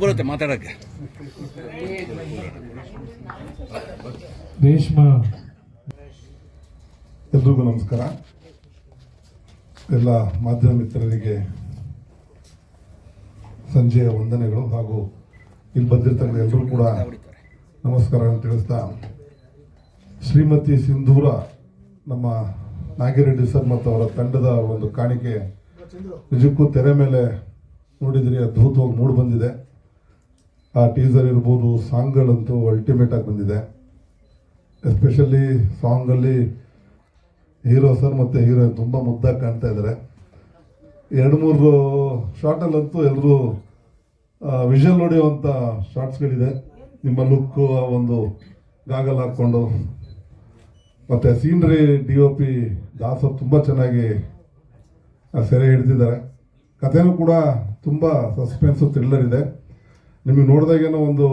ಬರುತ್ತೆ ಮಾತಾಡೋಕ್ಕೆ. ರೇಷ್ಮಾ, ಎಲ್ರಿಗೂ ನಮಸ್ಕಾರ. ಎಲ್ಲ ಮಾಧ್ಯಮ ಮಿತ್ರರಿಗೆ ಸಂಜೆಯ ವಂದನೆಗಳು ಹಾಗೂ ಇಲ್ಲಿ ಬಂದಿರ್ತಕ್ಕಂಥ ಎಲ್ಲರೂ ಕೂಡ ನಮಸ್ಕಾರ ಅಂತ ತಿಳಿಸ್ತಾ, ಶ್ರೀಮತಿ ಸಿಂಧೂರ ನಮ್ಮ ನಾಗಿರೆಡ್ಡಿ ಸರ್ ಮತ್ತು ಅವರ ತಂಡದ ಒಂದು ಕಾಣಿಕೆ ನಿಜಕ್ಕೂ ತೆರೆ ಮೇಲೆ ನೋಡಿದ್ರಿ, ಅದ್ಭುತವಾಗಿ ಮೂಡಿ ಬಂದಿದೆ. ಆ ಟೀಸರ್ ಇರ್ಬೋದು, ಸಾಂಗ್ಗಳಂತೂ ಅಲ್ಟಿಮೇಟ್ ಆಗಿ ಬಂದಿದೆ. ಎಸ್ಪೆಷಲಿ ಸಾಂಗಲ್ಲಿ ಹೀರೋ ಸರ್ ಮತ್ತು ಹೀರೋಯಿನ್ ತುಂಬ ಮುದ್ದಾಗಿ ಕಾಣ್ತಾ ಇದ್ದಾರೆ. 2-3 ಶಾರ್ಟಲ್ಲಂತೂ ಎಲ್ಲರೂ ವಿಷಲ್ ಹೊಡೆಯುವಂಥ ಶಾರ್ಟ್ಸ್ಗಳಿದೆ. ನಿಮ್ಮ ಲುಕ್ಕು, ಆ ಒಂದು ಗಾಗಲ್ ಹಾಕ್ಕೊಂಡು ಮತ್ತು ಸೀನ್ರಿ DOP ದಾಸವ್ ತುಂಬ ಚೆನ್ನಾಗಿ ಸೆರೆ ಹಿಡಿದಿದ್ದಾರೆ. ಕಥೆನೂ ಕೂಡ ತುಂಬ ಸಸ್ಪೆನ್ಸು ಥ್ರಿಲ್ಲರ್ ಇದೆ. ನಿಮಗೆ ನೋಡಿದಾಗೇನೋ ಒಂದು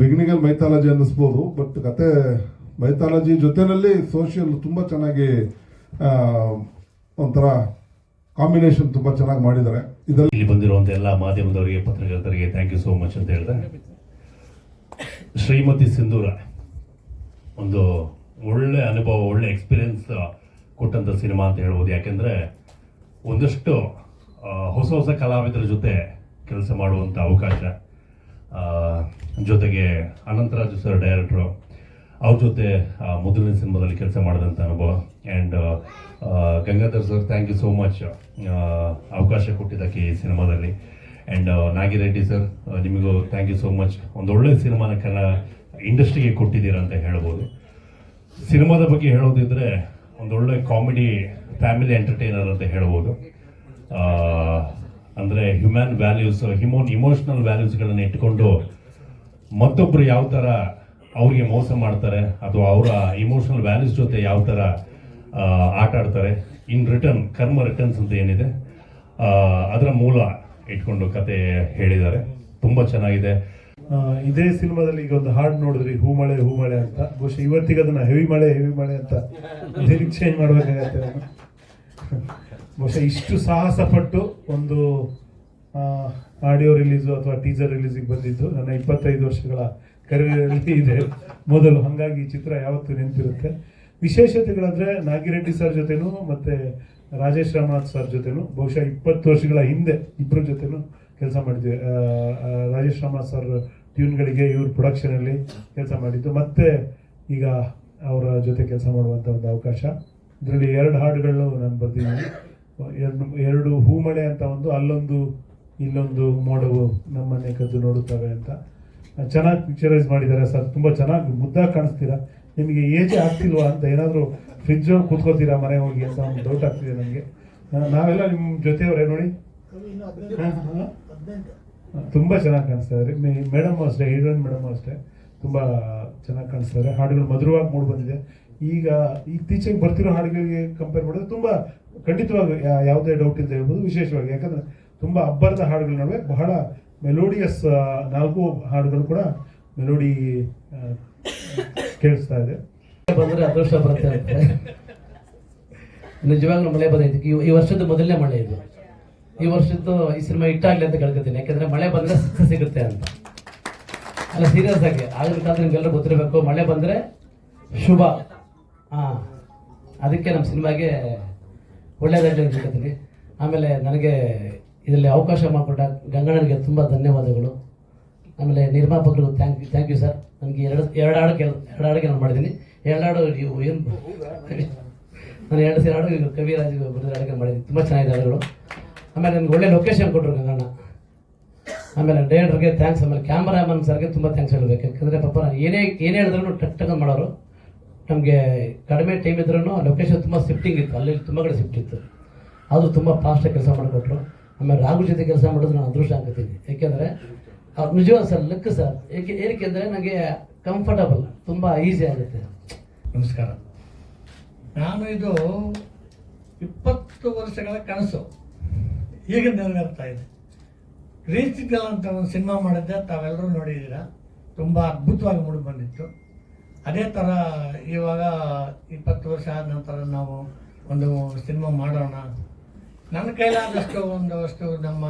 ಬಿಗಿನಿಂಗಲ್ಲಿ ಮೈಥಾಲಜಿ ಅನ್ನಿಸ್ಬೋದು, ಬಟ್ ಕತೆ ಮೈಥಾಲಜಿ ಜೊತೆಯಲ್ಲಿ ಸೋಷಿಯಲ್ ತುಂಬ ಚೆನ್ನಾಗಿ ಒಂಥರ ಕಾಂಬಿನೇಷನ್ ತುಂಬ ಚೆನ್ನಾಗಿ ಮಾಡಿದ್ದಾರೆ. ಇದರಲ್ಲಿ ಇಲ್ಲಿ ಬಂದಿರುವಂಥ ಎಲ್ಲ ಮಾಧ್ಯಮದವರಿಗೆ, ಪತ್ರಕರ್ತರಿಗೆ ಥ್ಯಾಂಕ್ ಯು ಸೋ ಮಚ್ ಅಂತ ಹೇಳಿದೆ. ಶ್ರೀಮತಿ ಸಿಂಧೂರ ಒಂದು ಒಳ್ಳೆ ಅನುಭವ, ಒಳ್ಳೆ ಎಕ್ಸ್ಪೀರಿಯನ್ಸ್ ಕೊಟ್ಟಂಥ ಸಿನಿಮಾ ಅಂತ ಹೇಳ್ಬೋದು. ಯಾಕೆಂದರೆ ಒಂದಷ್ಟು ಹೊಸ ಹೊಸ ಕಲಾವಿದರ ಜೊತೆ ಕೆಲಸ ಮಾಡುವಂಥ ಅವಕಾಶ, ಜೊತೆಗೆ ಅನಂತರಾಜು ಸರ್ ಡೈರೆಕ್ಟ್ರು, ಅವ್ರ ಜೊತೆ ಮೊದಲನೇ ಸಿನಿಮಾದಲ್ಲಿ ಕೆಲಸ ಮಾಡಿದಂಥ ಅನುಭವ. And Gangadhar sir, thank you so much ಅವಕಾಶ ಕೊಟ್ಟಿದ್ದಕ್ಕೆ ಈ ಸಿನಿಮಾದಲ್ಲಿ. ಆ್ಯಂಡ್ ನಾಗಿರೆಡ್ಡಿ ಸರ್, ನಿಮಗೂ ಥ್ಯಾಂಕ್ ಯು ಸೋ ಮಚ್. ಒಂದು ಒಳ್ಳೆ ಸಿನಿಮಾನ ಇಂಡಸ್ಟ್ರಿಗೆ ಕೊಟ್ಟಿದ್ದೀರಾ ಅಂತ ಹೇಳ್ಬೋದು. ಸಿನಿಮಾದ ಬಗ್ಗೆ ಹೇಳೋದಿದ್ರೆ ಒಂದೊಳ್ಳೆ ಕಾಮಿಡಿ ಫ್ಯಾಮಿಲಿ ಎಂಟರ್ಟೈನರ್ ಅಂತ ಹೇಳ್ಬೋದು. ಅಂದರೆ ಹ್ಯೂಮನ್ ವ್ಯಾಲ್ಯೂಸ್, ಇಮೋಷ್ನಲ್ ವ್ಯಾಲ್ಯೂಸ್ಗಳನ್ನು ಇಟ್ಕೊಂಡು ಮತ್ತೊಬ್ಬರು ಯಾವ ಥರ ಅವ್ರಿಗೆ ಮೋಸ ಮಾಡ್ತಾರೆ ಅಥವಾ ಅವರ ಇಮೋಷನಲ್ ವ್ಯಾಲ್ಯೂಸ್ ಜೊತೆ ಯಾವ ಥರ ಆಟ ಆಡ್ತಾರೆ, ಇನ್ ರಿಟರ್ನ್ ಕರ್ಮ ರಿಟರ್ನ್ಸ್ ಅಂತ ಏನಿದೆ ಅದರ ಮೂಲ ಇಟ್ಕೊಂಡು ಕತೆ ಹೇಳಿದ್ದಾರೆ. ತುಂಬ ಚೆನ್ನಾಗಿದೆ. ಇದೇ ಸಿನಿಮಾದಲ್ಲಿ ಈಗ ಒಂದು ಹಾಡು ನೋಡಿದ್ರಿ, ಹೂ ಮಳೆ ಹೂ ಮಳೆ ಅಂತ. ಬಹುಶಃ ಇವತ್ತಿಗೆ ಅದನ್ನ ಹೆವಿ ಮಳೆ ಅಂತ ಲಿರಿಕ್ ಚೇಂಜ್ ಮಾಡಬೇಕಾಗತ್ತೆ. ಬಹುಶಃ ಇಷ್ಟು ಸಾಹಸ ಪಟ್ಟು ಒಂದು ಆಡಿಯೋ ರಿಲೀಸು ಅಥವಾ ಟೀಸರ್ ರಿಲೀಸಿಗೆ ಬಂದಿದ್ದು ನನ್ನ 25 ವರ್ಷಗಳ ಕರಿಯರಲ್ಲಿ ಇದೆ ಮೊದಲು. ಹಾಗಾಗಿ ಈ ಚಿತ್ರ ಯಾವತ್ತೂ ನೆನಪಿರುತ್ತೆ. ವಿಶೇಷತೆಗಳಂದ್ರೆ ನಾಗಿರೆಡ್ಡಿ ಸರ್ ಜೊತೆನೂ ಮತ್ತೆ ರಾಜೇಶ್ ರಾಮನಾಥ್ ಸರ್ ಜೊತೆನೂ ಬಹುಶಃ 20 ವರ್ಷಗಳ ಹಿಂದೆ ಇಬ್ಬರ ಜೊತೆನೂ ಕೆಲಸ ಮಾಡಿದ್ವಿ. ರಾಜೇಶ್ ರಾಮನಾಥ್ ಸರ್ ಟ್ಯೂನ್ಗಳಿಗೆ ಇವ್ರ ಪ್ರೊಡಕ್ಷನಲ್ಲಿ ಕೆಲಸ ಮಾಡಿದ್ದು, ಮತ್ತೆ ಈಗ ಅವರ ಜೊತೆ ಕೆಲಸ ಮಾಡುವಂಥ ಒಂದು ಅವಕಾಶ. ಇದರಲ್ಲಿ 2 ಹಾಡುಗಳು ನಾನು ಬರ್ದಿದ್ದೀನಿ. 2 ಹೂಮಳೆ ಅಂತ ಒಂದು, ಅಲ್ಲೊಂದು ಇಲ್ಲೊಂದು ಮೋಡವು ನಮ್ಮನೆ ಕದ್ದು ನೋಡುತ್ತವೆ ಅಂತ. ಚೆನ್ನಾಗಿ ಪಿಕ್ಚರೈಸ್ ಮಾಡಿದ್ದಾರೆ ಸರ್. ತುಂಬ ಚೆನ್ನಾಗಿ ಮುದ್ದಾಗಿ ಕಾಣಿಸ್ತೀರಾ. ನಿಮಗೆ ಏಜ್ ಆಗ್ತಿಲ್ವಾ ಅಂತ, ಏನಾದರೂ ಫ್ರಿಜ್ ಒಳಗೆ ಕೂತ್ಕೋತೀರಾ ಮನೆ ಹೋಗಿ ಅಂತ ಒಂದು ಡೌಟ್ ಆಗ್ತಿದೆ ನನಗೆ. ನಾವೆಲ್ಲ ನಿಮ್ಮ ಜೊತೆಯವರೇ ನೋಡಿ, ತುಂಬ ಚೆನ್ನಾಗಿ ಕಾಣಿಸ್ತಾ ಇದ್ದಾರೆ. ಮೇಡಮ್ ಅಷ್ಟೇ, ಹೀರೋಯಿನ್ ಮೇಡಮ್ ಅಷ್ಟೇ ತುಂಬ ಚೆನ್ನಾಗಿ ಕಾಣಿಸ್ತಾ ಇದ್ದಾರೆ. ಹಾಡುಗಳು ಮಧುರವಾಗಿ ಮೂಡಿ ಬಂದಿದೆ. ಈಗ ಇತ್ತೀಚೆಗೆ ಬರ್ತಿರೋ ಹಾಡುಗಳಿಗೆ ಕಂಪೇರ್ ಮಾಡಿದ್ರೆ ತುಂಬ ಖಂಡಿತವಾಗಿ ಯಾವುದೇ ಡೌಟ್ ಇಲ್ಲದೆ ಹೇಳ್ಬೋದು. ವಿಶೇಷವಾಗಿ ಯಾಕಂದರೆ ತುಂಬ ಅಬ್ಬರದ ಹಾಡುಗಳ ನಡುವೆ ಬಹಳ ಮೆಲೋಡಿಯಸ್ 4 ಹಾಡುಗಳು ಕೂಡ ಮೆಲೋಡಿ ಕೇಳಿಸ್ತಾ ಇದೆ. ಬಂದರೆ ಅದೃಷ್ಟ ಬರುತ್ತೆ ಅಂತ ನಿಜವಾಗ್ಲೂ ಮಳೆ ಬಂದೈತಿ. ಈ ವರ್ಷದ ಮೊದಲನೇ ಮಳೆ ಇದು. ಈ ವರ್ಷದ್ದು ಈ ಸಿನಿಮಾ ಇಟ್ಟಾಗಲಿ ಅಂತ ಕೇಳ್ಕೊತೀನಿ. ಯಾಕಂದರೆ ಮಳೆ ಬಂದರೆ ಸಿಗುತ್ತೆ ಅಂತ. ಅಲ್ಲ, ಸೀರಿಯಸ್ ಆಗಿ ಆಗಿನ ಕಾಲದಲ್ಲಿ ನಿಮ್ಗೆಲ್ಲರೂ ಗೊತ್ತಿರಬೇಕು, ಮಳೆ ಬಂದರೆ ಶುಭ. ಅದಕ್ಕೆ ನಮ್ಮ ಸಿನಿಮಾಗೆ ಒಳ್ಳೆಯದಾಗಲಿ ಅಂತ ಕೇಳ್ತೀನಿ. ಆಮೇಲೆ ನನಗೆ ಇದರಲ್ಲಿ ಅವಕಾಶ ಮಾಡಿಕೊಟ್ಟ ಗಂಗಣ್ಣನಿಗೆ ತುಂಬ ಧನ್ಯವಾದಗಳು. ಆಮೇಲೆ ನಿರ್ಮಾಪಕರಿಗೂ ಥ್ಯಾಂಕ್ ಯು ಸರ್. ನನಗೆ ಎರಡು ಹಾಡಿಗೆ ನಾನು ಮಾಡಿದ್ದೀನಿ. 2 ಹಾಡು ಏನು ನಾನು 2 ಹಾಡು ಕವಿರಾಜ್ ಬರೆದ ಹಾಡಿಗೆ ಮಾಡಿದ್ದೀನಿ. ತುಂಬ ಚೆನ್ನಾಗಿದೆ ಹಾಡುಗಳು. ಆಮೇಲೆ ನನಗೆ ಒಳ್ಳೆ ಲೊಕೇಶನ್ ಕೊಟ್ಟರು ಗಂಗಣ್ಣ. ಆಮೇಲೆ ಡೈರೆಕ್ಟರ್ಗೆ ಥ್ಯಾಂಕ್ಸ್. ಆಮೇಲೆ ಕ್ಯಾಮ್ರಾಮನ್ ಸರ್ಗೆ ತುಂಬ ಥ್ಯಾಂಕ್ಸ್ ಹೇಳಬೇಕು. ಯಾಕಂದರೆ ಪಾಪ ಏನೇ ಹೇಳಿದ್ರು ಟಕ್ ಮಾಡೋರು. ನಮಗೆ ಕಡಿಮೆ ಟೈಮ್ ಇದ್ರೂ ಲೊಕೇಶನ್ ತುಂಬ ಶಿಫ್ಟಿಂಗ್ ಇತ್ತು, ಅಲ್ಲಿ ತುಂಬ ಕಡೆ ಶಿಫ್ಟ್ ಇತ್ತು. ಅದು ತುಂಬ ಫಾಸ್ಟಾಗಿ ಕೆಲಸ ಮಾಡಿಕೊಟ್ರು. ಆಮೇಲೆ ರಾಘು ಜೊತೆ ಕೆಲಸ ಮಾಡೋದು ನಾನು ಅದೃಷ್ಟ ಅನ್ಕೋತೀನಿ. ಯಾಕೆಂದರೆ ಅವ್ರು ನಿಜವಾದ ಸರ್ ಲೆಕ್ಕ ಸರ್. ಏನಕ್ಕೆ ಅಂದರೆ ನನಗೆ ಕಂಫರ್ಟಬಲ್, ತುಂಬ ಈಸಿ ಆಗುತ್ತೆ. ನಮಸ್ಕಾರ. ನಾನು ಇದು 20 ವರ್ಷಗಳ ಕನಸು ಈಗ ನೆರವೇರ್ತಾ ಇದೆ. ರೀತಿಗಲ್ ಅಂತ ಒಂದು ಸಿನಿಮಾ ಮಾಡಿದ್ದೆ, ತಾವೆಲ್ಲರೂ ನೋಡಿದ್ದೀರಾ. ತುಂಬ ಅದ್ಭುತವಾಗಿ ಮೂಡಿ ಬಂದಿತ್ತು. ಅದೇ ಥರ ಇವಾಗ 20 ವರ್ಷ ಆದ ನಂತರ ನಾವು ಒಂದು ಸಿನಿಮಾ ಮಾಡೋಣ. ನನ್ನ ಕೈಲಾದಷ್ಟು ಒಂದಷ್ಟು ನಮ್ಮ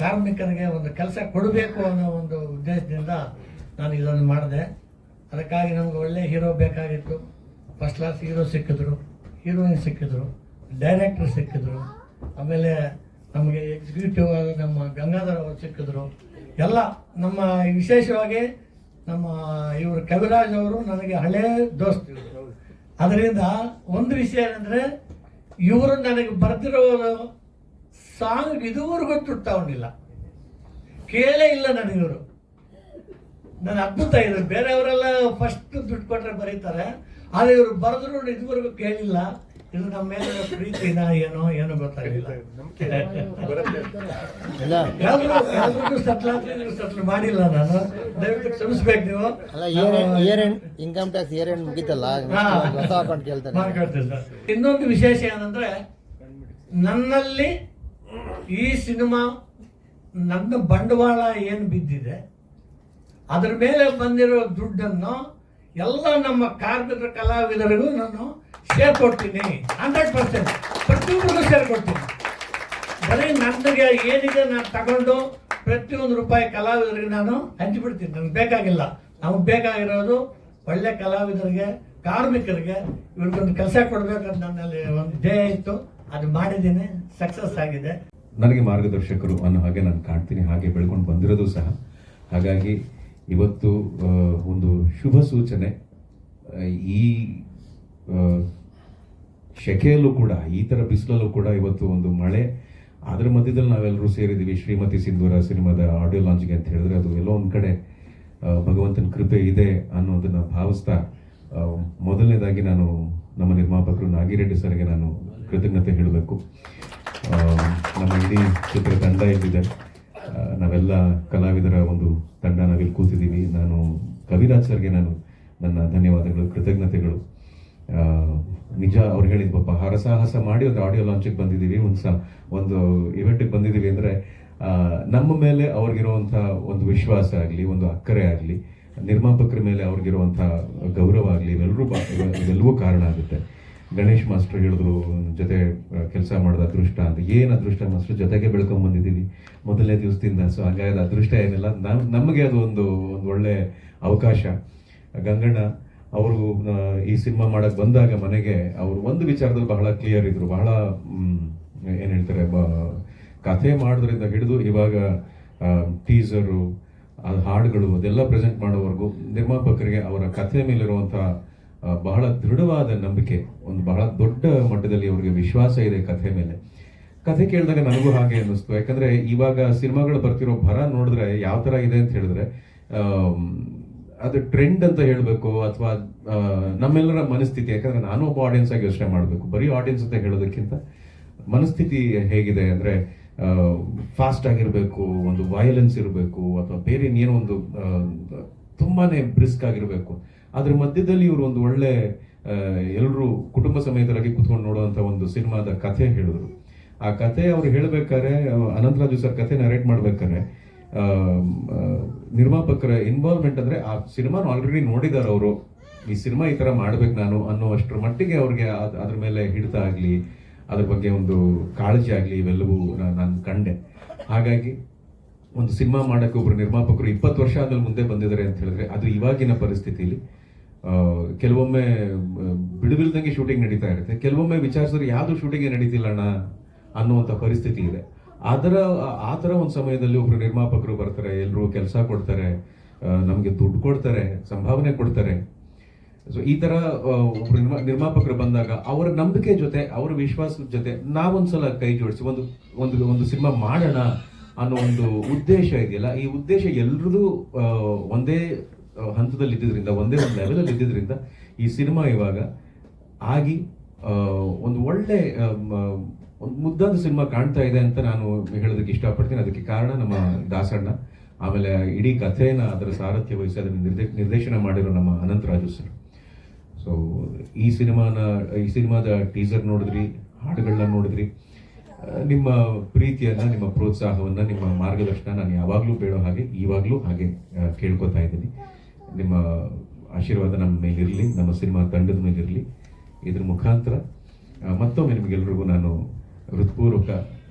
ಕಾರ್ಮಿಕರಿಗೆ ಒಂದು ಕೆಲಸ ಕೊಡಬೇಕು ಅನ್ನೋ ಒಂದು ಉದ್ದೇಶದಿಂದ ನಾನು ಇದನ್ನು ಮಾಡಿದೆ. ಅದಕ್ಕಾಗಿ ನಮ್ಗೆ ಒಳ್ಳೆ ಹೀರೋ ಬೇಕಾಗಿತ್ತು. ಫಸ್ಟ್ ಕ್ಲಾಸ್ ಹೀರೋ ಸಿಕ್ಕಿದ್ರು, ಹೀರೋಯಿನ್ ಸಿಕ್ಕಿದ್ರು, ಡೈರೆಕ್ಟರ್ ಸಿಕ್ಕಿದ್ರು, ಆಮೇಲೆ ನಮಗೆ ಎಕ್ಸಿಕ್ಯೂಟಿವ್ ನಮ್ಮ ಗಂಗಾಧರ್ ಅವರು ಸಿಕ್ಕಿದ್ರು. ಎಲ್ಲ ನಮ್ಮ ವಿಶೇಷವಾಗಿ ನಮ್ಮ ಇವರು ಕವಿರಾಜ್ ಅವರು ನನಗೆ ಹಳೇ ದೋಸ್ತ್. ಅದರಿಂದ ಒಂದು ವಿಷಯ ಏನಂದರೆ, ಇವರು ನನಗೆ ಬರ್ತಿರೋ ಸಾಂಗ್ ಇದುವರೆಗೂ ತುಟ್ಟಾವಣಿಲ್ಲ, ಕೇಳೇ ಇಲ್ಲ ನನಗಿವರು. ನನ್ನ ಅದ್ಭುತ ಇದು. ಬೇರೆಯವರೆಲ್ಲ ಫಸ್ಟ್ ದುಡ್ಡು ಕೊಟ್ಟರೆ ಬರೀತಾರೆ, ಆದರೆ ಇವರು ಬರೆದ್ರು ಇದುವರೆಗೂ ಕೇಳಿಲ್ಲ. ಇದು ನಮ್ಮ ಮೇಲೆ ಪ್ರೀತಿನ ಏನೋ ಗೊತ್ತಾಗಿಲ್ಲ. ಎಲ್ರಿಗೂ ಸಟ್ಲ್ ಮಾಡಿಲ್ಲ ನಾನು, ದಯವಿಟ್ಟು ಕ್ಷಮಿಸ್ಬೇಕು ನೀವು. ಇನ್ಕಮ್ ಟ್ಯಾಕ್ಸ್ ಇಯರ್ ಎಂಡ್ ಮುಗಿತಲ್ಲ, ಹೊಸ ಅಕೌಂಟ್ ಕೇಳ್ತಾರೆ. ಮಾಡ್ಕೊಳ್ತೀನಿ ಸರ್. ಇನ್ನೊಂದು ವಿಶೇಷ ಏನಂದ್ರೆ, ನನ್ನಲ್ಲಿ ಈ ಸಿನಿಮಾ ನನ್ನ ಬಂಡವಾಳ ಏನು ಬಿದ್ದಿದೆ ಅದ್ರ ಮೇಲೆ ಬಂದಿರೋ ದುಡ್ಡನ್ನು ಎಲ್ಲ ನಮ್ಮ ಕಾರ್ಮಿಕರ ಕಲಾವಿದರಿಗೂ ನಾನು ಶೇರ್ ಕೊಡ್ತೀನಿ. 100% ಪ್ರತಿಯೊಬ್ಬರಿಗೂ ಶೇರ್ ಕೊಡ್ತೀನಿ. ಬರೀ ನನಗೆ ಏನಿದೆ ನಾನು ತಗೊಂಡು ಪ್ರತಿಯೊಂದು ರೂಪಾಯಿ ಕಲಾವಿದರಿಗೆ ನಾನು ಹಂಚಿಬಿಡ್ತೀನಿ. ನನಗೆ ಬೇಕಾಗಿಲ್ಲ. ನಮಗೆ ಬೇಕಾಗಿರೋದು ಒಳ್ಳೆ ಕಲಾವಿದರಿಗೆ, ಕಾರ್ಮಿಕರಿಗೆ ಇವ್ರಿಗೊಂದು ಕೆಲಸ ಕೊಡಬೇಕಂತ ನನ್ನಲ್ಲಿ ಒಂದು ಧ್ಯೇಯ ಇತ್ತು. ಅದು ಮಾಡಿದ್ದೀನಿ, ಸಕ್ಸಸ್ ಆಗಿದೆ. ನನಗೆ ಮಾರ್ಗದರ್ಶಕರು ಅನ್ನೋ ಹಾಗೆ ನಾನು ಕಾಣ್ತೀನಿ, ಹಾಗೆ ಬೆಳ್ಕೊಂಡು ಬಂದಿರೋದು ಸಹ. ಹಾಗಾಗಿ ಇವತ್ತು ಒಂದು ಶುಭ ಸೂಚನೆ. ಈ ಶೆಕೆಯಲ್ಲೂ ಕೂಡ, ಈ ಥರ ಬಿಸಿಲಲ್ಲೂ ಕೂಡ ಇವತ್ತು ಒಂದು ಮಳೆ, ಅದರ ಮಧ್ಯದಲ್ಲಿ ನಾವೆಲ್ಲರೂ ಸೇರಿದ್ದೀವಿ ಶ್ರೀಮತಿ ಸಿಂಧೂರ ಸಿನಿಮಾದ ಆಡಿಯೋ ಲಾಂಚ್ಗೆ ಅಂತ ಹೇಳಿದ್ರೆ, ಅದು ಎಲ್ಲೋ ಒಂದು ಕಡೆ ಭಗವಂತನ ಕೃಪೆ ಇದೆ ಅನ್ನೋದನ್ನು ಭಾವಿಸ್ತಾ, ಮೊದಲನೇದಾಗಿ ನಾನು ನಮ್ಮ ನಿರ್ಮಾಪಕರು ನಾಗಿರೆಡ್ಡಿ ಸರ್ಗೆ ನಾನು ಕೃತಜ್ಞತೆ ಹೇಳಬೇಕು. ನಮ್ಮ ಇಡೀ ಚಿತ್ರ ತಂಡ ಇಲ್ಲಿದೆ, ನಾವೆಲ್ಲ ಕಲಾವಿದರ ಒಂದು ತಂಡ ನಾವಿಲ್ಲಿ ಕೂತಿದ್ದೀವಿ. ನಾನು ಕವಿರಾಜ್ ಸರ್ಗೆ ನಾನು ನನ್ನ ಧನ್ಯವಾದಗಳು, ಕೃತಜ್ಞತೆಗಳು. ನಿಜ ಅವ್ರು ಹೇಳಿದ ಪಾಪ ಹರಸಾಹಸ ಮಾಡಿ ಒಂದು ಆಡಿಯೋ ಲಾಂಚಿಗೆ ಬಂದಿದ್ದೀವಿ, ಒಂದು ಇವೆಂಟಿಗೆ ಬಂದಿದ್ದೀವಿ ಅಂದರೆ ನಮ್ಮ ಮೇಲೆ ಅವ್ರಿಗಿರುವಂಥ ಒಂದು ವಿಶ್ವಾಸ ಆಗಲಿ, ಒಂದು ಅಕ್ಕರೆ ಆಗಲಿ, ನಿರ್ಮಾಪಕರ ಮೇಲೆ ಅವ್ರಿಗಿರುವಂಥ ಗೌರವ ಆಗಲಿ, ಇವೆಲ್ಲವೂ ಕಾರಣ ಆಗುತ್ತೆ. ಗಣೇಶ್ ಮಾಸ್ಟರ್ ಹೇಳಿದ್ರು ಜೊತೆ ಕೆಲಸ ಮಾಡಿದ ಅದೃಷ್ಟ ಅಂತ. ಏನು ಅದೃಷ್ಟ ಮಾಸ್ಟರ್, ಜೊತೆಗೆ ಬೆಳ್ಕೊಂಡ್ಬಂದಿದ್ದೀವಿ ಮೊದಲನೇ ದಿವಸದಿಂದ. ಸೊ ಹಾಗಾಗಿ ಅದೃಷ್ಟ ಏನಿಲ್ಲ, ನಮಗೆ ಅದು ಒಂದು ಒಳ್ಳೆ ಅವಕಾಶ. ಗಂಗಣ್ಣ ಅವರು ಈ ಸಿನಿಮಾ ಮಾಡಕ್ಕೆ ಬಂದಾಗ ಮನೆಗೆ ಅವರು ಒಂದು ವಿಚಾರದಲ್ಲಿ ಬಹಳ ಕ್ಲಿಯರ್ ಇದ್ರು. ಬಹಳ ಏನು ಹೇಳ್ತಾರೆ, ಕಥೆ ಮಾಡೋದ್ರಿಂದ ಹಿಡಿದು ಇವಾಗ ಟೀಸರು, ಹಾಡುಗಳು ಅದೆಲ್ಲ ಪ್ರೆಸೆಂಟ್ ಮಾಡೋವರೆಗೂ ನಿರ್ಮಾಪಕರಿಗೆ ಅವರ ಕಥೆ ಮೇಲಿರುವಂಥ ಬಹಳ ದೃಢವಾದ ನಂಬಿಕೆ, ಒಂದು ಬಹಳ ದೊಡ್ಡ ಮಟ್ಟದಲ್ಲಿ ಅವ್ರಿಗೆ ವಿಶ್ವಾಸ ಇದೆ ಕಥೆ ಮೇಲೆ. ಕಥೆ ಕೇಳಿದಾಗ ನನಗೂ ಹಾಗೆ ಅನ್ನಿಸ್ತು. ಯಾಕಂದರೆ ಇವಾಗ ಸಿನಿಮಾಗಳು ಬರ್ತಿರೋ ಭರ ನೋಡಿದ್ರೆ ಯಾವ ಥರ ಇದೆ ಅಂತ ಹೇಳಿದ್ರೆ, ಅದು ಟ್ರೆಂಡ್ ಅಂತ ಹೇಳಬೇಕು ಅಥವಾ ನಮ್ಮೆಲ್ಲರ ಮನಸ್ಥಿತಿ. ಯಾಕಂದರೆ ನಾನು ಒಬ್ಬ ಆಡಿಯನ್ಸ್ ಆಗಿ ಯೋಚನೆ ಮಾಡಬೇಕು, ಬರೀ ಆಡಿಯನ್ಸ್ ಅಂತ ಹೇಳೋದಕ್ಕಿಂತ ಮನಸ್ಥಿತಿ ಹೇಗಿದೆ ಅಂದರೆ, ಫಾಸ್ಟ್ ಆಗಿರಬೇಕು, ಒಂದು ವಯಲೆನ್ಸ್ ಇರಬೇಕು, ಅಥವಾ ಬೇರೆ ಇನ್ನೇನೋ ಒಂದು ತುಂಬಾ ಬ್ರಿಸ್ಕ್ ಆಗಿರಬೇಕು. ಅದ್ರ ಮಧ್ಯದಲ್ಲಿ ಇವರು ಒಂದು ಒಳ್ಳೆ ಎಲ್ಲರೂ ಕುಟುಂಬ ಸಮೇತರಾಗಿ ಕುತ್ಕೊಂಡು ನೋಡುವಂಥ ಒಂದು ಸಿನಿಮಾದ ಕಥೆ ಹೇಳಿದ್ರು. ಆ ಕಥೆ ಅವ್ರು ಹೇಳ್ಬೇಕಾದ್ರೆ, ಅನಂತರಾಜು ಸರ್ ಕಥೆ ನರೇಟ್ ಮಾಡ್ಬೇಕಾದ್ರೆ, ನಿರ್ಮಾಪಕರ ಇನ್ವಾಲ್ವ್ಮೆಂಟ್ ಅಂದರೆ ಆ ಸಿನಿಮಾನ ಆಲ್ರೆಡಿ ನೋಡಿದ್ದಾರೆ ಅವರು, ಈ ಸಿನಿಮಾ ಈ ಥರ ಮಾಡ್ಬೇಕು ನಾನು ಅನ್ನೋಷ್ಟರ ಮಟ್ಟಿಗೆ ಅವ್ರಿಗೆ ಅದ್ರ ಮೇಲೆ ಹಿಡಿತ ಆಗಲಿ, ಅದ್ರ ಬಗ್ಗೆ ಒಂದು ಕಾಳಜಿ ಆಗಲಿ, ಇವೆಲ್ಲವೂ ನಾನು ಕಂಡೆ. ಹಾಗಾಗಿ ಒಂದು ಸಿನಿಮಾ ಮಾಡೋಕ್ಕೆ ಒಬ್ಬರು ನಿರ್ಮಾಪಕರು 20 ವರ್ಷ ಆದ್ಮೇಲೆ ಮುಂದೆ ಬಂದಿದ್ದಾರೆ ಅಂತ ಹೇಳಿದ್ರೆ, ಅದು ಇವಾಗಿನ ಪರಿಸ್ಥಿತಿಲಿ ಕೆಲವೊಮ್ಮೆ ಬಿಡುವಿಲ್ದಂಗೆ ಶೂಟಿಂಗ್ ನಡೀತಾ ಇರುತ್ತೆ, ಕೆಲವೊಮ್ಮೆ ವಿಚಾರಿಸಿದ್ರೆ ಯಾವುದು ಶೂಟಿಂಗ್ ನಡೀತಿಲ್ಲ ಅಣ್ಣ ಅನ್ನುವಂಥ ಪರಿಸ್ಥಿತಿ ಇದೆ. ಆ ಥರ ಒಂದು ಸಮಯದಲ್ಲಿ ಒಬ್ರು ನಿರ್ಮಾಪಕರು ಬರ್ತಾರೆ, ಎಲ್ಲರೂ ಕೆಲಸ ಕೊಡ್ತಾರೆ, ನಮಗೆ ದುಡ್ಡು ಕೊಡ್ತಾರೆ, ಸಂಭಾವನೆ ಕೊಡ್ತಾರೆ. ಸೊ ಈ ಥರ ಒಬ್ರು ನಿರ್ಮಾಪಕರು ಬಂದಾಗ ಅವರ ನಂಬಿಕೆ ಜೊತೆ, ಅವರ ವಿಶ್ವಾಸದ ಜೊತೆ ನಾವೊಂದ್ಸಲ ಕೈ ಜೋಡಿಸಿ ಒಂದು ಸಿನಿಮಾ ಮಾಡೋಣ ಅನ್ನೋ ಒಂದು ಉದ್ದೇಶ ಇದೆಯಲ್ಲ, ಈ ಉದ್ದೇಶ ಎಲ್ರದ್ದು ಒಂದೇ ಹಂತದಲ್ಲಿ ಇದ್ದಿದ್ರಿಂದ, ಒಂದೇ ಒಂದು ಲೆವೆಲಲ್ಲಿ ಇದ್ದಿದ್ರಿಂದ ಈ ಸಿನಿಮಾ ಇವಾಗ ಆಗಿ ಒಂದು ಒಳ್ಳೆ ಒಂದು ಮುದ್ದಾದ ಸಿನಿಮಾ ಕಾಣ್ತಾ ಇದೆ ಅಂತ ನಾನು ಹೇಳೋದಕ್ಕೆ ಇಷ್ಟಪಡ್ತೀನಿ. ಅದಕ್ಕೆ ಕಾರಣ ನಮ್ಮ ದಾಸಣ್ಣ, ಆಮೇಲೆ ಇಡೀ ಕಥೆನ ಅದರ ಸಾರಥ್ಯ ವಹಿಸಿ ಅದನ್ನು ನಿರ್ದೇಶನ ಮಾಡಿರೋ ನಮ್ಮ ಅನಂತರಾಜು ಸರ್. ಸೊ ಈ ಸಿನಿಮಾದ ಟೀಸರ್ ನೋಡಿದ್ರಿ, ಹಾಡುಗಳನ್ನ ನೋಡಿದ್ರಿ. ನಿಮ್ಮ ಪ್ರೀತಿಯನ್ನು, ನಿಮ್ಮ ಪ್ರೋತ್ಸಾಹವನ್ನು, ನಿಮ್ಮ ಮಾರ್ಗದರ್ಶನ ನಾನು ಯಾವಾಗಲೂ ಬೇಡೋ ಹಾಗೆ ಇವಾಗಲೂ ಹಾಗೆ ಕೇಳ್ಕೊತಾ ಇದ್ದೀನಿ. ನಿಮ್ಮ ಆಶೀರ್ವಾದ ನಮ್ಮ ಮೇಲಿರಲಿ, ನಮ್ಮ ಸಿನಿಮಾ ತಂಡದ ಮೇಲಿರಲಿ. ಇದ್ರ ಮುಖಾಂತರ ಮತ್ತೊಮ್ಮೆ ನಿಮಗೆಲ್ರಿಗೂ ನಾನು ಹೃತ್ಪೂರ್ವಕ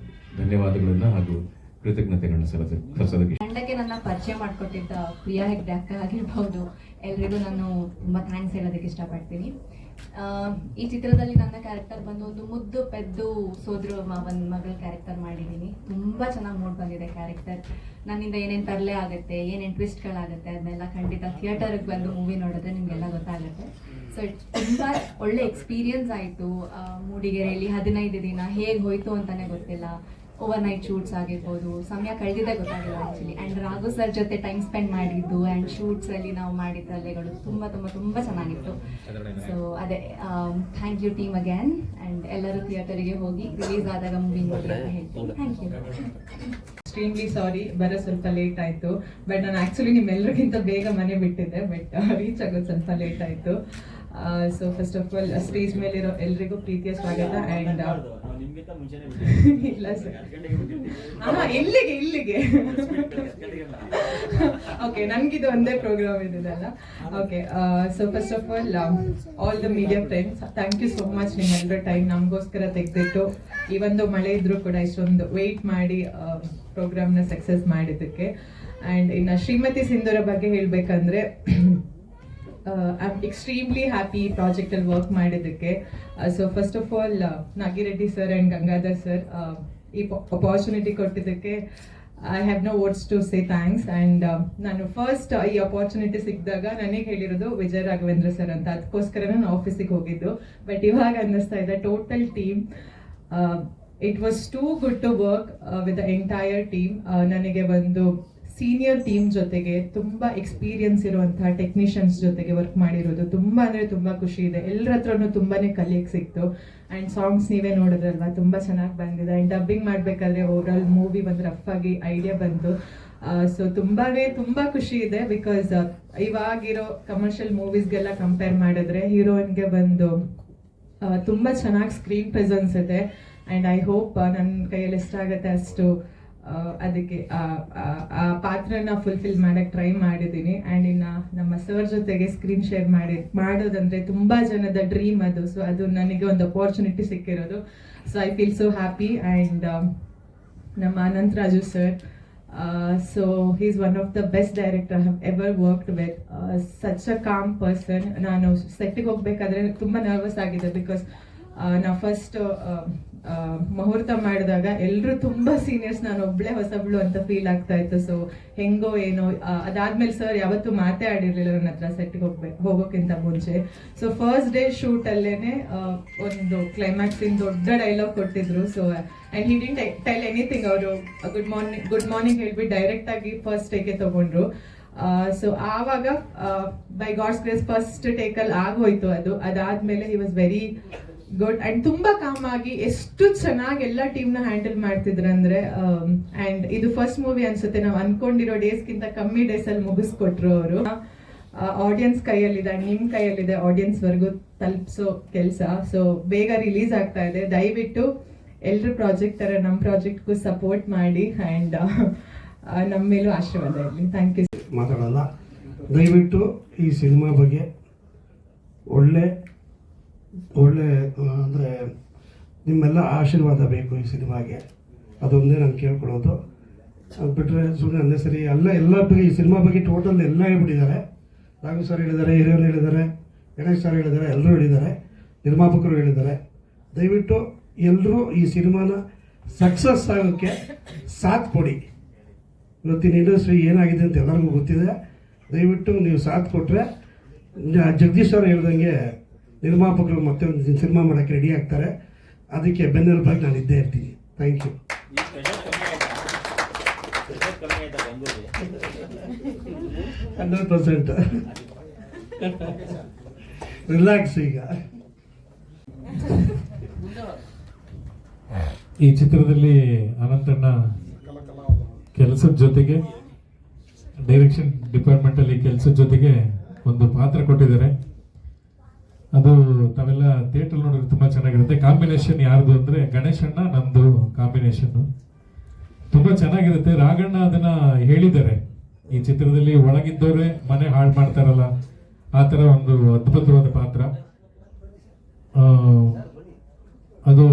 ಧನ್ಯವಾದಗಳನ್ನು ಹಾಗೂ ಕೃತಜ್ಞತೆಗಳನ್ನ ಸಲ್ಲಿಸೋದಕ್ಕೆ ತಂಡಕ್ಕೆ ನನ್ನ ಪರಿಚಯ ಮಾಡಿಕೊಟ್ಟಿದ್ದ ಪ್ರಿಯಾ ಹೆಗ್ಡೆ ಅಕ್ಕ ಆಗಿರ್ಬೋದು, ಎಲ್ರಿಗೂ ನಾನು ತುಂಬ ಥ್ಯಾಂಕ್ಸ್ ಹೇಳೋದಕ್ಕೆ ಇಷ್ಟಪಡ್ತೀನಿ. ಈ ಚಿತ್ರದಲ್ಲಿ ನನ್ನ ಕ್ಯಾರೆಕ್ಟರ್ ಬಂದು ಒಂದು ಮುದ್ದು ಪೆದ್ದು ಸೋದರ ಮಾವನ ಮಗಳ ಕ್ಯಾರೆಕ್ಟರ್ ಮಾಡಿದ್ದೀನಿ. ತುಂಬ ಚೆನ್ನಾಗಿ ಮೂಡ್ ಬಂದಿದೆ ಕ್ಯಾರೆಕ್ಟರ್. ನನ್ನಿಂದ ಏನೇನು ತರಲೆ ಆಗುತ್ತೆ, ಏನೇನು ಟ್ವಿಸ್ಟ್ಗಳಾಗುತ್ತೆ ಅದನ್ನೆಲ್ಲ ಖಂಡಿತ ಥಿಯೇಟರ್ಗೆ ಬಂದು ಮೂವಿ ನೋಡಿದ್ರೆ ನಿಮಗೆಲ್ಲ ಗೊತ್ತಾಗುತ್ತೆ. ಸೊ ತುಂಬ ಒಳ್ಳೆ ಎಕ್ಸ್ಪೀರಿಯನ್ಸ್ ಆಯಿತು. ಮೂಡಿಗೆರೆಯಲ್ಲಿ 15 ದಿನ ಹೇಗೆ ಹೋಯಿತು ಅಂತಲೇ ಗೊತ್ತಿಲ್ಲ. ಓವರ್ ನೈಟ್ ಶೂಟ್ಸ್ ಆಗಿರ್ಬೋದು, ಸಮಯ ಕಳೆದಿದ್ದೇ ಗೊತ್ತಾಗಿಲ್ಲ ಆ್ಯಕ್ಚುಲಿ. ಆ್ಯಂಡ್ ರಾಘು ಸರ್ ಜೊತೆ ಟೈಮ್ ಸ್ಪೆಂಡ್ ಮಾಡಿದ್ದು ಆ್ಯಂಡ್ ಶೂಟ್ಸಲ್ಲಿ ನಾವು ಮಾಡಿದ ಅಲೆಗಳು ತುಂಬ ತುಂಬ ತುಂಬ ಚೆನ್ನಾಗಿತ್ತು. ಸೊ ಅದೇ thank you team again. And ಎಲ್ಲರೂ ಥಿಯೇಟರಿಗೆ ಹೋಗಿ ರಿಲೀಸ್ ಆದಾಗ ಮೂವಿ ನೋಡಿ ಅಂತ ಹೇಳ್ತೀನಿ. Thank you. ಎಕ್ಸ್ಟ್ರೀಮ್ಲಿ ಸಾರಿ, ಬರೋ ಸ್ವಲ್ಪ ಲೇಟ್ ಆಯಿತು. ಬಟ್ ನಾನು ಆ್ಯಕ್ಚುಲಿ ನಿಮ್ಮೆಲ್ಲರಿಗಿಂತ ಬೇಗ ಮನೆ ಬಿಟ್ಟಿದ್ದೆ, ಬಟ್ ರೀಚ್ ಆಗೋದು ಸ್ವಲ್ಪ ಲೇಟ್ ಆಯಿತು. So first of all stage ಮೇಲಿರೋ ಎಲ್ರಿಗೂ ಪ್ರೀತಿಯ ಸ್ವಾಗತ. ಆ್ಯಂಡ್ ಇಲ್ಲ ಸರ್, ಇಲ್ಲಿಗೆ ಓಕೆ, ನನಗಿದು ಒಂದೇ ಪ್ರೋಗ್ರಾಮ್ ಇದಿದೆಲ್ಲ. Okay, so first of all the media friends, thank you so much. ನಿಮ್ಮೆಲ್ಲರ ಟೈಮ್ ನಮಗೋಸ್ಕರ ತೆಗೆದಿಟ್ಟು ಈ ಒಂದು ಮಳೆ ಇದ್ರೂ ಕೂಡ ಇಷ್ಟೊಂದು ವೆಯ್ಟ್ ಮಾಡಿ ಪ್ರೋಗ್ರಾಮ್ನ ಸಕ್ಸಸ್ ಮಾಡಿದ್ದಕ್ಕೆ. ಆ್ಯಂಡ್ ಇನ್ನು ಶ್ರೀಮತಿ ಸಿಂಧೂರ ಬಗ್ಗೆ ಹೇಳಬೇಕಂದ್ರೆ ಐ ಆಮ್ ಎಕ್ಸ್ಟ್ರೀಮ್ಲಿ ಹ್ಯಾಪಿ ಪ್ರಾಜೆಕ್ಟಲ್ಲಿ ವರ್ಕ್ ಮಾಡಿದ್ದಕ್ಕೆ. So first of all Nagireddy sir and Gangadhar sir ಈ ಅಪಾರ್ಚುನಿಟಿ ಕೊಟ್ಟಿದ್ದಕ್ಕೆ I have no words to say thanks. And ನಾನು ಫಸ್ಟ್ ಈ ಅಪಾರ್ಚುನಿಟಿ ಸಿಕ್ಕಿದಾಗ ನನಗೆ ಹೇಳಿರೋದು ವಿಜಯ ರಾಘವೇಂದ್ರ ಸರ್ ಅಂತ, ಅದಕ್ಕೋಸ್ಕರ ನಾನು ಆಫೀಸಿಗೆ ಹೋಗಿದ್ದು. ಬಟ್ ಇವಾಗ ಅನ್ನಿಸ್ತಾ ಇದೆ total team, it was too good to work with the entire team. ನನಗೆ ಒಂದು ಸೀನಿಯರ್ ಟೀಮ್ ಜೊತೆಗೆ ತುಂಬ ಎಕ್ಸ್ಪೀರಿಯನ್ಸ್ ಇರುವಂತಹ ಟೆಕ್ನಿಷಿಯನ್ಸ್ ಜೊತೆಗೆ ವರ್ಕ್ ಮಾಡಿರೋದು ತುಂಬ ಅಂದರೆ ತುಂಬ ಖುಷಿ ಇದೆ. ಎಲ್ಲರ ಹತ್ರನೂ ತುಂಬಾ ಕಲಿಯಕ್ಕೆ ಸಿಕ್ತು. ಆ್ಯಂಡ್ ಸಾಂಗ್ಸ್ ನೀವೇ ನೋಡಿದ್ರಲ್ವ, ತುಂಬ ಚೆನ್ನಾಗಿ ಬಂದಿದೆ. ಆ್ಯಂಡ್ ಡಬ್ಬಿಂಗ್ ಮಾಡಬೇಕಾದ್ರೆ ಓವರಾಲ್ ಮೂವಿ ಒಂದು ರಫ್ ಆಗಿ ಐಡಿಯಾ ಬಂತು. ಸೊ ತುಂಬ ಖುಷಿ ಇದೆ. ಬಿಕಾಸ್ ಇವಾಗಿರೋ ಕಮರ್ಷಿಯಲ್ ಮೂವೀಸ್ಗೆಲ್ಲ ಕಂಪೇರ್ ಮಾಡಿದ್ರೆ ಹೀರೋಯಿನ್ಗೆ ಒಂದು ತುಂಬ ಚೆನ್ನಾಗಿ ಸ್ಕ್ರೀನ್ ಪ್ರೆಸೆನ್ಸ್ ಇದೆ. ಆ್ಯಂಡ್ ಐ ಹೋಪ್ ನನ್ನ ಕೈಯಲ್ಲಿ ಎಷ್ಟಾಗುತ್ತೆ ಅಷ್ಟು ಅದಕ್ಕೆ ಆ ಪಾತ್ರನ ಫುಲ್ಫಿಲ್ ಮಾಡಕ್ಕೆ ಟ್ರೈ ಮಾಡಿದ್ದೀನಿ. ಆ್ಯಂಡ್ ಇನ್ನು ನಮ್ಮ ಸರ್ ಜೊತೆಗೆ ಸ್ಕ್ರೀನ್ ಶೇರ್ ಮಾಡೋದಂದ್ರೆ ತುಂಬ ಜನದ ಡ್ರೀಮ್ ಅದು. ಸೊ ಅದು ನನಗೆ ಒಂದು ಅಪಾರ್ಚುನಿಟಿ ಸಿಕ್ಕಿರೋದು. So I feel so happy. And ನಮ್ಮ Anant Raju sir, so he is one of the best director I have ever worked with. Such a calm person. ನಾನು ಸೆಟ್ಟಿಗೆ ಹೋಗ್ಬೇಕಾದ್ರೆ ತುಂಬ ನರ್ವಸ್ ಆಗಿದೆ. ಬಿಕಾಸ್ ನಾವು ಫಸ್ಟ್ ಮುಹೂರ್ತ ಮಾಡಿದಾಗ ಎಲ್ಲರೂ ತುಂಬ ಸೀನಿಯರ್ಸ್, ನಾನು ಒಬ್ಳೆ ಹೊಸಬ್ಳು ಅಂತ ಫೀಲ್ ಆಗ್ತಾ ಇತ್ತು. ಸೊ ಹೆಂಗೋ ಏನೋ ಅದಾದ್ಮೇಲೆ ಸರ್ ಯಾವತ್ತೂ ಮಾತೇ ಆಡಿರ್ಲಿಲ್ಲ ನನ್ನ ಹತ್ರ ಸೆಟ್ಗೆ ಹೋಗೋಕ್ಕಿಂತ ಮುಂಚೆ. ಸೊ ಫಸ್ಟ್ ಡೇ ಶೂಟ್ ಅಲ್ಲೇನೆ ಒಂದು ಕ್ಲೈಮ್ಯಾಕ್ಸ್ ಇನ್ ದೊಡ್ಡ ಡೈಲಾಗ್ ಕೊಟ್ಟಿದ್ರು. So and he didn't tell anything. ಅವರು ಗುಡ್ ಮಾರ್ನಿಂಗ್ ಹೇಳ್ಬಿಟ್ಟು ಡೈರೆಕ್ಟ್ ಆಗಿ ಫಸ್ಟ್ ಟೇಕೆ ತಗೊಂಡ್ರು. ಸೊ ಆವಾಗ ಬೈ ಗಾಡ್ಸ್ ಗ್ರೇಸ್ ಫಸ್ಟ್ ಟೇಕಲ್ಲಿ ಆಗೋಯ್ತು ಅದು. ಅದಾದ್ಮೇಲೆ he was very good and ತುಂಬಾ ಕಾಮ್ ಆಗಿ ಎಷ್ಟು ಚೆನ್ನಾಗಿ ಎಲ್ಲ ಟೀಮ್ನ ಹ್ಯಾಂಡಲ್ ಮಾಡ್ತಿದ್ರಂದ್ರೆ. ಅಂಡ್ ಇದು ಫಸ್ಟ್ ಮೂವಿ ಅನ್ಸುತ್ತೆ, ನಾವು ಅನ್ಕೊಂಡಿರೋ ಡೇಸ್ಗಿಂತ ಕಮ್ಮಿ ಡೇಸಲ್ಲಿ ಮುಗಿಸ್ಕೊಟ್ರು ಅವರು. ಆಡಿಯನ್ಸ್ ಕೈಯಲ್ಲಿದೆ, ನಿಮ್ಮ ಕೈಯಲ್ಲಿದೆ ಆಡಿಯನ್ಸ್ ವರ್ಗೂ ತಲುಪಿಸೋ ಕೆಲಸ. ಸೊ ಬೇಗ ರಿಲೀಸ್ ಆಗ್ತಾ ಇದೆ. ದಯವಿಟ್ಟು ಎಲ್ಲರ ಪ್ರಾಜೆಕ್ಟ್ ತರ ನಮ್ಮ ಪ್ರಾಜೆಕ್ಟ್ಗೂ ಸಪೋರ್ಟ್ ಮಾಡಿ. ಆ್ಯಂಡ್ ನಮ್ಮ ಮೇಲೂ ಆಶೀರ್ವಾದ ಇರಲಿ. Thank you. ಮಾತಾಡಲ್ಲ, ದಯವಿಟ್ಟು ಈ ಸಿನಿಮಾ ಬಗ್ಗೆ ಒಳ್ಳೆ ಅಂದರೆ ನಿಮ್ಮೆಲ್ಲ ಆಶೀರ್ವಾದ ಬೇಕು ಈ ಸಿನಿಮಾಗೆ. ಅದೊಂದೇ ನಾನು ಕೇಳ್ಕೊಳ್ಳೋದು. ಅದು ಬಿಟ್ಟರೆ ಸುಮ್ಮನೆ ಅಂದೇ ಸರಿ ಎಲ್ಲ ಬಗ್ಗೆ ಈ ಸಿನಿಮಾ ಬಗ್ಗೆ ಟೋಟಲ್ ಎಲ್ಲ ಹೇಳ್ಬಿಟ್ಟಿದ್ದಾರೆ. ರಾಘು ಸರ್ ಹೇಳಿದ್ದಾರೆ, ಹಿರಿಯರು ಹೇಳಿದ್ದಾರೆ, ಗಣೇಶ್ ಸರ್ ಹೇಳಿದ್ದಾರೆ, ಎಲ್ಲರೂ ಹೇಳಿದ್ದಾರೆ, ನಿರ್ಮಾಪಕರು ಹೇಳಿದ್ದಾರೆ. ದಯವಿಟ್ಟು ಎಲ್ಲರೂ ಈ ಸಿನಿಮಾನ ಸಕ್ಸಸ್ ಆಗೋಕ್ಕೆ ಸಾಥ್ ಕೊಡಿ. ಇವತ್ತಿನ ಇಂಡಸ್ಟ್ರಿ ಏನಾಗಿದೆ ಅಂತ ಎಲ್ಲರಿಗೂ ಗೊತ್ತಿದೆ. ದಯವಿಟ್ಟು ನೀವು ಸಾಥ್ ಕೊಟ್ಟರೆ ಜಗದೀಶ್ ಅವರು ಹೇಳ್ದಂಗೆ ನಿರ್ಮಾಪಕರು ಮತ್ತೆ ಒಂದು ಸಿನಿಮಾ ಮಾಡೋಕ್ಕೆ ರೆಡಿ ಆಗ್ತಾರೆ. ಅದಕ್ಕೆ ಬೆನ್ನೆಲುಬಾಗಿ ನಾನು ಇದ್ದೇ ಇರ್ತೀನಿ. Thank you. 100% ರಿಲ್ಯಾಕ್ಸ್ ಈಗ. ಈ ಚಿತ್ರದಲ್ಲಿ ಅನಂತಣ್ಣ ಕೆಲಸದ ಜೊತೆಗೆ ಡೈರೆಕ್ಷನ್ ಡಿಪಾರ್ಟ್ಮೆಂಟಲ್ಲಿ ಕೆಲಸದ ಜೊತೆಗೆ ಒಂದು ಪಾತ್ರ ಕೊಟ್ಟಿದ್ದಾರೆ. ಅದು ತಾವೆಲ್ಲ ಥಿಯೇಟರ್ ನೋಡಿದ್ರೆ ತುಂಬ ಚೆನ್ನಾಗಿರುತ್ತೆ. ಕಾಂಬಿನೇಷನ್ ಯಾರ್ದು ಅಂದರೆ ಗಣೇಶಣ್ಣ ನಮ್ಮದು ಕಾಂಬಿನೇಷನ್ನು ತುಂಬ ಚೆನ್ನಾಗಿರುತ್ತೆ. ರಾಘಣ್ಣ ಅದನ್ನು ಹೇಳಿದ್ದಾರೆ, ಈ ಚಿತ್ರದಲ್ಲಿ ಒಳಗಿದ್ದವರೇ ಮನೆ ಹಾಳು ಮಾಡ್ತಾರಲ್ಲ ಆ ಥರ ಒಂದು ಅದ್ಭುತವಾದ ಪಾತ್ರ. ಅದು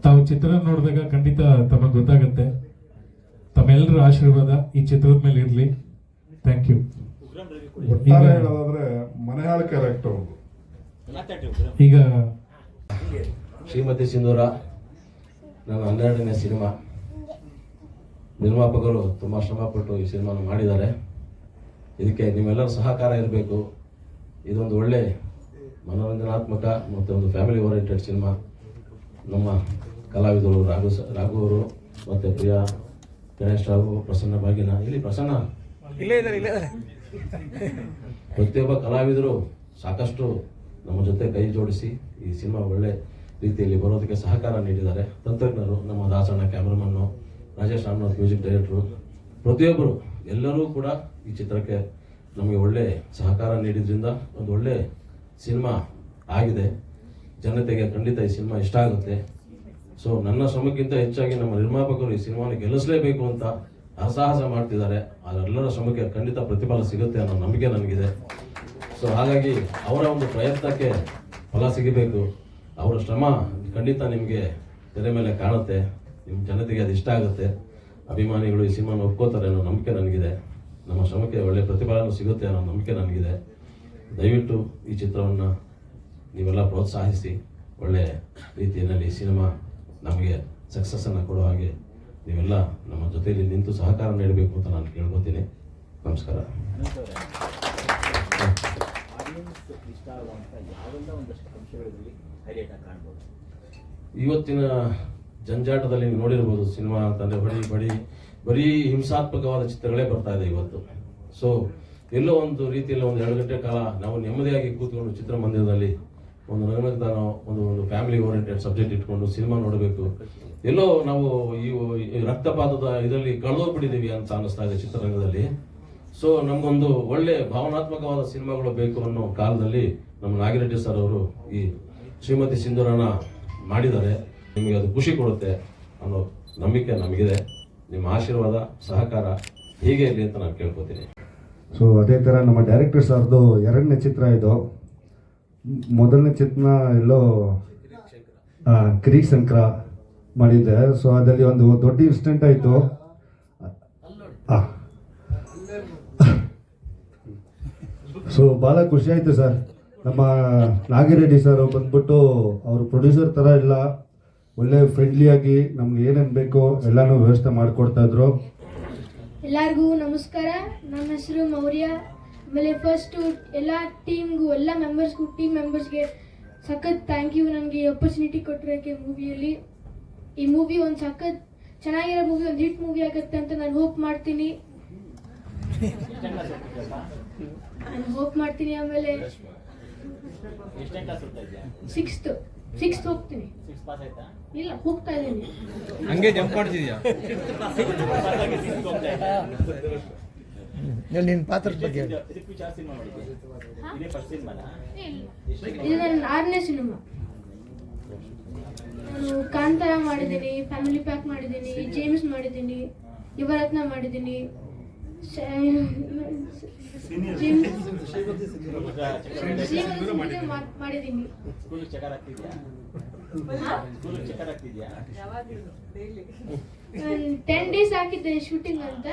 ತಾವು ಚಿತ್ರ ನೋಡಿದಾಗ ಖಂಡಿತ ತಮಗೆ ಗೊತ್ತಾಗುತ್ತೆ. ತಮ್ಮೆಲ್ಲರ ಆಶೀರ್ವಾದ ಈ ಚಿತ್ರದ ಮೇಲೆ ಇರಲಿ. Thank you. ಒಟ್ಟಾರೆ ಹೇಳೋದಾದ್ರೆ ಮನೆಯಾಳ ಕ್ಯಾರೆಕ್ಟರ್. ಈಗ ಶ್ರೀಮತಿ ಸಿಂಧೂರ ನನ್ನ 12ನೇ ಸಿನಿಮಾ. ನಿರ್ಮಾಪಕರು ತುಂಬ ಶ್ರಮಪಟ್ಟು ಈ ಸಿನಿಮಾನ ಮಾಡಿದ್ದಾರೆ. ಇದಕ್ಕೆ ನಿಮ್ಮೆಲ್ಲರ ಸಹಕಾರ ಇರಬೇಕು. ಇದೊಂದು ಒಳ್ಳೆ ಮನೋರಂಜನಾತ್ಮಕ ಮತ್ತು ಒಂದು ಫ್ಯಾಮಿಲಿ ಓರಿಯೆಂಟೆಡ್ ಸಿನಿಮಾ. ನಮ್ಮ ಕಲಾವಿದರು ರಾಘು ಅವರು ಮತ್ತು ಪ್ರಿಯಾ, ಗಣೇಶ್ ರಾಘು, ಪ್ರಸನ್ನ ಭಾಗಿನ, ಇಲ್ಲಿ ಪ್ರಸನ್ನ ಪ್ರತಿಯೊಬ್ಬ ಕಲಾವಿದರು ಸಾಕಷ್ಟು ನಮ್ಮ ಜೊತೆ ಕೈ ಜೋಡಿಸಿ ಈ ಸಿನಿಮಾ ಒಳ್ಳೆ ರೀತಿಯಲ್ಲಿ ಬರೋದಕ್ಕೆ ಸಹಕಾರ ನೀಡಿದ್ದಾರೆ. ತಂತ್ರಜ್ಞರು, ನಮ್ಮ ದಾಸಣ್ಣ ಕ್ಯಾಮ್ರಾಮನ್ನು, ರಾಜೇಶ್ ರಾಮನಾಥ್ ಮ್ಯೂಸಿಕ್ ಡೈರೆಕ್ಟ್ರು, ಪ್ರತಿಯೊಬ್ಬರು ಎಲ್ಲರೂ ಕೂಡ ಈ ಚಿತ್ರಕ್ಕೆ ನಮಗೆ ಒಳ್ಳೆ ಸಹಕಾರ ನೀಡಿದ್ರಿಂದ ಒಂದು ಒಳ್ಳೆ ಸಿನಿಮಾ ಆಗಿದೆ. ಜನತೆಗೆ ಖಂಡಿತ ಈ ಸಿನಿಮಾ ಇಷ್ಟ ಆಗುತ್ತೆ. ಸೊ ನನ್ನ ಶ್ರಮಕ್ಕಿಂತ ಹೆಚ್ಚಾಗಿ ನಮ್ಮ ನಿರ್ಮಾಪಕರು ಈ ಸಿನಿಮಾನ ಗೆಲ್ಲಿಸಲೇಬೇಕು ಅಂತ ಹರಸಾಹಸ ಮಾಡ್ತಿದ್ದಾರೆ. ಅದರೆಲ್ಲರ ಶ್ರಮಕ್ಕೆ ಖಂಡಿತ ಪ್ರತಿಫಲ ಸಿಗುತ್ತೆ ಅನ್ನೋ ನಂಬಿಕೆ ನನಗಿದೆ. ಸೊ ಹಾಗಾಗಿ ಅವರ ಒಂದು ಪ್ರಯತ್ನಕ್ಕೆ ಫಲ ಸಿಗಬೇಕು. ಅವರ ಶ್ರಮ ಖಂಡಿತ ನಿಮಗೆ ತೆರೆ ಮೇಲೆ ಕಾಣುತ್ತೆ. ನಿಮ್ಮ ಜನತೆಗೆ ಅದು ಇಷ್ಟ ಆಗುತ್ತೆ. ಅಭಿಮಾನಿಗಳು ಈ ಸಿನಿಮಾನ ಒಪ್ಕೋತಾರೆ ಅನ್ನೋ ನಂಬಿಕೆ ನನಗಿದೆ. ನಮ್ಮ ಶ್ರಮಕ್ಕೆ ಒಳ್ಳೆ ಪ್ರತಿಫಲನೂ ಸಿಗುತ್ತೆ ಅನ್ನೋ ನಂಬಿಕೆ ನನಗಿದೆ. ದಯವಿಟ್ಟು ಈ ಚಿತ್ರವನ್ನು ನೀವೆಲ್ಲ ಪ್ರೋತ್ಸಾಹಿಸಿ ಒಳ್ಳೆ ರೀತಿಯಲ್ಲಿ ಈ ಸಿನಿಮಾ ನಮಗೆ ಸಕ್ಸಸ್ಸನ್ನು ಕೊಡೋ ಹಾಗೆ ನೀವೆಲ್ಲ ನಮ್ಮ ಜೊತೆಯಲ್ಲಿ ನಿಂತು ಸಹಕಾರ ನೀಡಬೇಕು ಅಂತ ನಾನು ಕೇಳ್ಕೊತೀನಿ. ನಮಸ್ಕಾರ. ಇವತ್ತಿನ ಜಂಜಾಟದಲ್ಲಿ ನೀವು ನೋಡಿರ್ಬೋದು, ಸಿನಿಮಾ ಅಂತಂದರೆ ಬರೀ ಹಿಂಸಾತ್ಮಕವಾದ ಚಿತ್ರಗಳೇ ಬರ್ತಾ ಇದೆ ಇವತ್ತು. ಸೊ ಎಲ್ಲೋ ಒಂದು ರೀತಿಯಲ್ಲಿ ಒಂದು 2 ಗಂಟೆ ಕಾಲ ನಾವು ನೆಮ್ಮದಿಯಾಗಿ ಕೂತ್ಕೊಂಡು ಚಿತ್ರಮಂದಿರದಲ್ಲಿ ಒಂದು ನಗನಗ್ತಾನೋ ಒಂದು ಫ್ಯಾಮಿಲಿ ಓರಿಯೆಂಟೆಡ್ ಸಬ್ಜೆಕ್ಟ್ ಇಟ್ಕೊಂಡು ಸಿನಿಮಾ ನೋಡಬೇಕು. ಎಲ್ಲೋ ನಾವು ಈ ರಕ್ತಪಾತದ ಇದರಲ್ಲಿ ಕಳೆದೋಗ್ಬಿಟ್ಟಿದ್ದೀವಿ ಅಂತ ಅನ್ನಿಸ್ತಾ ಇದೆ ಚಿತ್ರರಂಗದಲ್ಲಿ. ಸೊ ನಮಗೊಂದು ಒಳ್ಳೆ ಭಾವನಾತ್ಮಕವಾದ ಸಿನಿಮಾಗಳು ಬೇಕು ಅನ್ನೋ ಕಾಲದಲ್ಲಿ ನಮ್ಮ ನಾಗಿರೆಡ್ಡಿ ಸರ್ ಅವರು ಈ ಶ್ರೀಮತಿ ಸಿಂಧೂರನ ಮಾಡಿದ್ದಾರೆ. ನಿಮಗೆ ಅದು ಖುಷಿ ಕೊಡುತ್ತೆ ಅನ್ನೋ ನಂಬಿಕೆ ನಮಗಿದೆ. ನಿಮ್ಮ ಆಶೀರ್ವಾದ, ಸಹಕಾರ ಹೀಗೆ ಇರಲಿ ಅಂತ ನಾನು ಕೇಳ್ಕೊತೀನಿ. ಸೊ ಅದೇ ಥರ ನಮ್ಮ ಡೈರೆಕ್ಟರ್ ಸರ್ದು 2ನೇ ಚಿತ್ರ ಇದು. ಮೊದಲನೇ ಚಿತ್ರ ಎಲ್ಲೋ ಕಿರೀಟ್ ಶಂಕರ ಮಾಡಿದ್ದೆ. ಸೊ ಅದರಲ್ಲಿ ಒಂದು ದೊಡ್ಡ ಇನ್ಸಿಡೆಂಟ್ ಆಯಿತು. ಸೊ ಭಾಳ ಖುಷಿ ಆಯಿತು ಸರ್. ನಮ್ಮ ನಾಗಿರೆಡ್ಡಿ ಸರ್ ಬಂದ್ಬಿಟ್ಟು ಅವರು ಪ್ರೊಡ್ಯೂಸರ್ ಥರ ಇಲ್ಲ, ಒಳ್ಳೆ ಫ್ರೆಂಡ್ಲಿಯಾಗಿ ನಮ್ಗೆ ಏನೇನು ಬೇಕೋ ಎಲ್ಲನೂ ವ್ಯವಸ್ಥೆ ಮಾಡಿಕೊಡ್ತಾಯಿದ್ರು. ಎಲ್ಲರಿಗೂ ನಮಸ್ಕಾರ. ನನ್ನ ಹೆಸರು ಮೌರ್ಯ. ಆಮೇಲೆ ಫಸ್ಟು ಎಲ್ಲ ಟೀಮ್ಗೂ, ಎಲ್ಲ ಮೆಂಬರ್ಸ್ಗೂ, ಟೀಮ್ ಮೆಂಬರ್ಸ್ಗೆ ಸಖತ್ ಥ್ಯಾಂಕ್ ಯು ನನಗೆ ಆಪರ್ಚುನಿಟಿ ಕೊಟ್ಟಿರೋಕ್ಕೆ ಮೂವಿಯಲ್ಲಿ. ಈ ಮೂವಿ ಒಂದು ಸಖತ್ ಚೆನ್ನಾಗಿರೋ ಮೂವಿ, ಒಂದು ಹಿಟ್ ಮೂವಿ ಆಗುತ್ತೆ ಅಂತ ನಾನು ಹೋಪ್ ಮಾಡ್ತೀನಿ. ಆಮೇಲೆ ಸಿಕ್ಸ್ತ್ ಹೋಗ್ತೀನಿ. ಇಲ್ಲ, ಹೋಗ್ತಾ ಇದ್ದೀನಿ. ಹಂಗೆ ಜಂಪ್ ಮಾಡ್ತಿದ್ಯಾ? ನಿನ್ನ ಪಾತ್ರದ ಬಗ್ಗೆ ಇದು ನನ್ನ 6ನೇ ಸಿನಿಮಾ. ನಾನು ಕಾಂತಾರ ಮಾಡಿದ್ದೀನಿ, ಫ್ಯಾಮಿಲಿ ಪ್ಯಾಕ್ ಮಾಡಿದ್ದೀನಿ, ಜೇಮ್ಸ್ ಮಾಡಿದ್ದೀನಿ, ಯುವರತ್ನ ಮಾಡಿದ್ದೀನಿ, ಮಾಡಿದ್ದೀನಿ. 10 days ಹಾಕಿದ್ದೆ ಶೂಟಿಂಗ್ ಅಂತ.